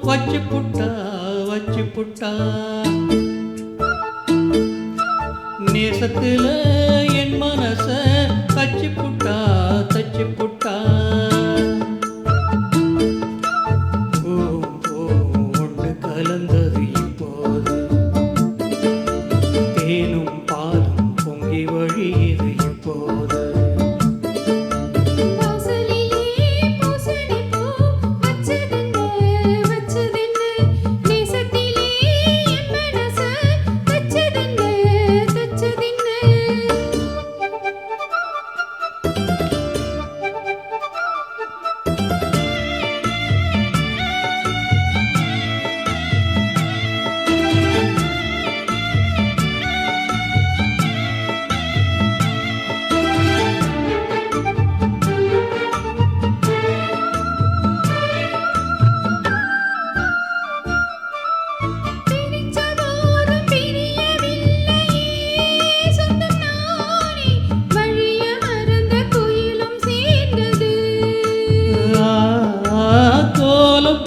வச்சு புட்டா வச்சு புட்டா நேசத்துல என் மனச தச்சு புட்டா தச்சு புட்டா ஒன்று கலந்தது இப்போது தேனும் பாலும் பொங்கி வழியுது இப்போது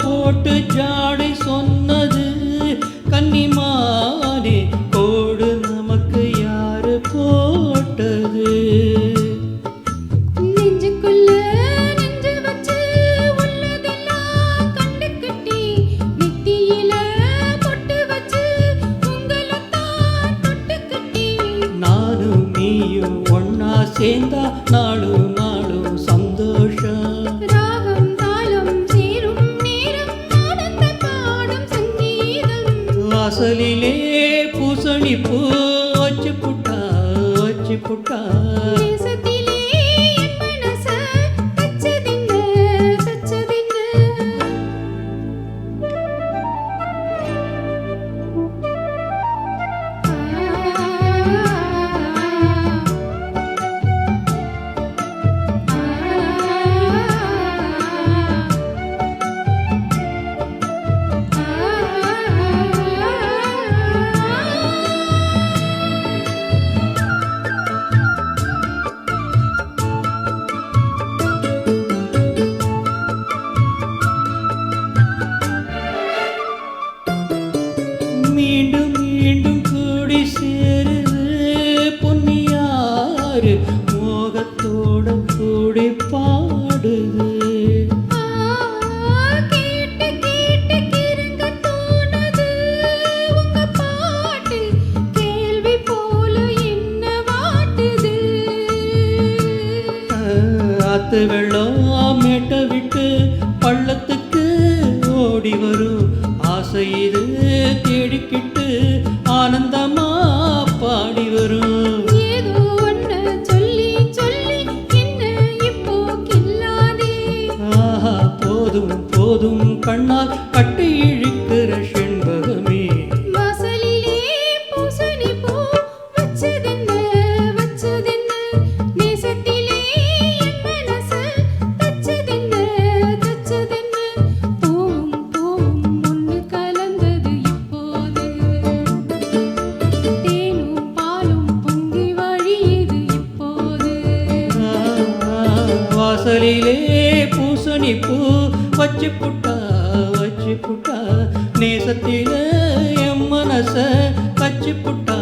போட்டு ஜாடை சொன்னது கன்னிமானே கோடு நமக்கு யாரு போட்டது நெஞ்சுக்குள்ள நெஞ்சு வச்சு உள்ளதெல்லாம் கண்டு கட்டி நெத்தியில பொட்டு வச்சு உங்களைத்தான் தொட்டு கட்டி நானும் நீயும் ஒன்னா சேர்ந்தா நாளும் நாளும் சந்தோஷம் வாசலிலே பூசணி பூ வச்சு புட்டா வச்சு புட்டா மீண்டும் மீண்டும் கூடி சேருது பொன்னியாறு மோகத்தோட கூடி பாடுது கேட்டு கேட்டு கிறங்க தோணுது உங்க பாட்டு கேள்வி போல என்ன வாட்டுது ஆத்து வெள்ளம் மேட்ட விட்டு பள்ளத்துக்கு ஓடி வரும் ஆசை இது தேடிக்கிட்டு ஆனந்தமா பாடி வரும் ஏதோ ஒண்ணு சொல்லி சொல்லி என்ன இப்போ கில்லாதே ஆஹா போதும் போதும் கண்ணால் கட்டி இழுக்கிற செண்பகமே வாசலிலே பூசணி பூ வச்சதென்ன வச்சதென்ன நேசத்திலே என் மனச தச்சதென்ன தச்சதென்ன பூவும் பூவும் ஒன்று கலந்தது இப்போது தேனும் பாலும் பொங்கி வழியுது இப்போது வாசலிலே பூசணி பூ வச்சு புட்டா நேசத்தில என் மனச வச்சு புட்டா